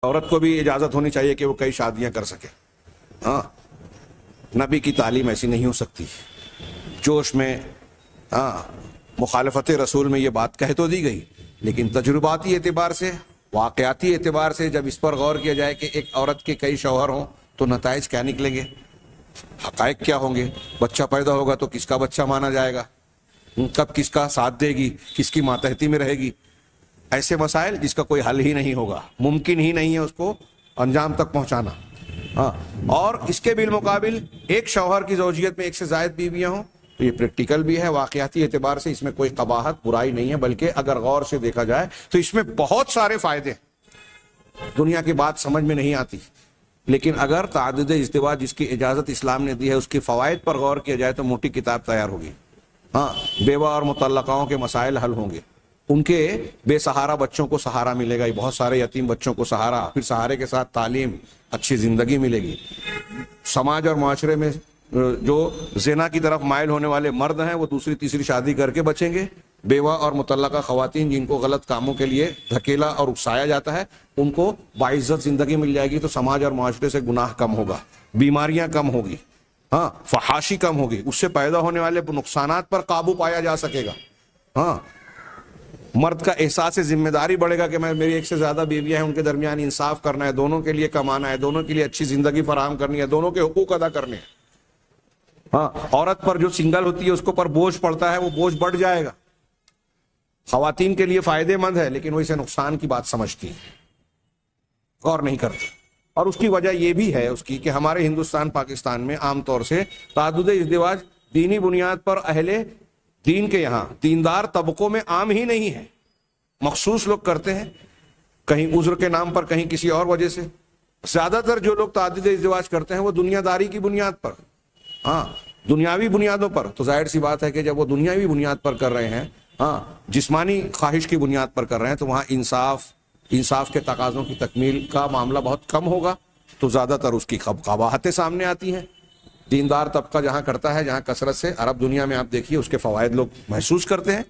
عورت کو بھی اجازت ہونی چاہیے کہ وہ کئی شادیاں کر سکے. ہاں نبی کی تعلیم ایسی نہیں ہو سکتی. جوش میں مخالفت رسول میں یہ بات کہہ تو دی گئی، لیکن تجرباتی اعتبار سے، واقعاتی اعتبار سے جب اس پر غور کیا جائے کہ ایک عورت کے کئی شوہر ہوں تو نتائج کیا نکلیں گے، حقائق کیا ہوں گے. بچہ پیدا ہوگا تو کس کا بچہ مانا جائے گا، کب کس کا ساتھ دے گی، کس کی ماتحتی میں رہے گی. ایسے مسائل جس کا کوئی حل ہی نہیں ہوگا، ممکن ہی نہیں ہے اس کو انجام تک پہنچانا. اور اس کے بالمقابل ایک شوہر کی زوجیت میں ایک سے زائد بیویاں ہوں تو یہ پریکٹیکل بھی ہے، واقعاتی اعتبار سے اس میں کوئی قباحت برائی نہیں ہے، بلکہ اگر غور سے دیکھا جائے تو اس میں بہت سارے فائدے ہیں. دنیا کی بات سمجھ میں نہیں آتی، لیکن اگر تعدد ازدواج جس کی اجازت اسلام نے دی ہے اس کے فوائد پر غور کیا جائے تو موٹی کتاب تیار ہوگی. بیوہ اور مطلقاؤں کے مسائل حل ہوں گے، ان کے بے سہارا بچوں کو سہارا ملے گا، بہت سارے یتیم بچوں کو سہارا، پھر سہارے کے ساتھ تعلیم، اچھی زندگی ملے گی. سماج اور معاشرے میں جو زنا کی طرف مائل ہونے والے مرد ہیں وہ دوسری تیسری شادی کر کے بچیں گے. بیوہ اور مطلقہ خواتین جن کو غلط کاموں کے لیے دھکیلا اور اکسایا جاتا ہے ان کو باعزت زندگی مل جائے گی، تو سماج اور معاشرے سے گناہ کم ہوگا، بیماریاں کم ہوگی، فحاشی کم ہوگی، اس سے پیدا ہونے والے نقصانات پر قابو پایا جا سکے گا. مرد کا احساس ذمہ داری بڑھے گا کہ میری ایک سے زیادہ بیویاں ہیں، ان کے درمیان انصاف کرنا ہے، دونوں کے لیے کمانا ہے، دونوں کے لیے اچھی زندگی فراہم کرنی ہے، دونوں کے حقوق ادا کرنے ہیں. عورت پر جو سنگل ہوتی ہے اس کو پر بوجھ پڑتا ہے، وہ بوجھ بڑھ جائے گا. خواتین کے لیے فائدے مند ہے لیکن وہ اسے نقصان کی بات سمجھتی ہے، غور نہیں کرتی. اور اس کی وجہ یہ بھی ہے اس کی کہ ہمارے ہندوستان پاکستان میں عام طور سے تعدد ازدواج دینی بنیاد پر اہل دین کے یہاں دیندار طبقوں میں عام ہی نہیں ہے. مخصوص لوگ کرتے ہیں، کہیں عذر کے نام پر، کہیں کسی اور وجہ سے. زیادہ تر جو لوگ تعدد ازدواج کرتے ہیں وہ دنیا داری کی بنیاد پر، دنیاوی بنیادوں پر. تو ظاہر سی بات ہے کہ جب وہ دنیاوی بنیاد پر کر رہے ہیں، جسمانی خواہش کی بنیاد پر کر رہے ہیں، تو وہاں انصاف کے تقاضوں کی تکمیل کا معاملہ بہت کم ہوگا، تو زیادہ تر اس کی قباحتیں سامنے آتی ہیں. دیندار طبقہ جہاں کرتا ہے، جہاں کثرت سے، عرب دنیا میں آپ دیکھیے اس کے فوائد لوگ محسوس کرتے ہیں.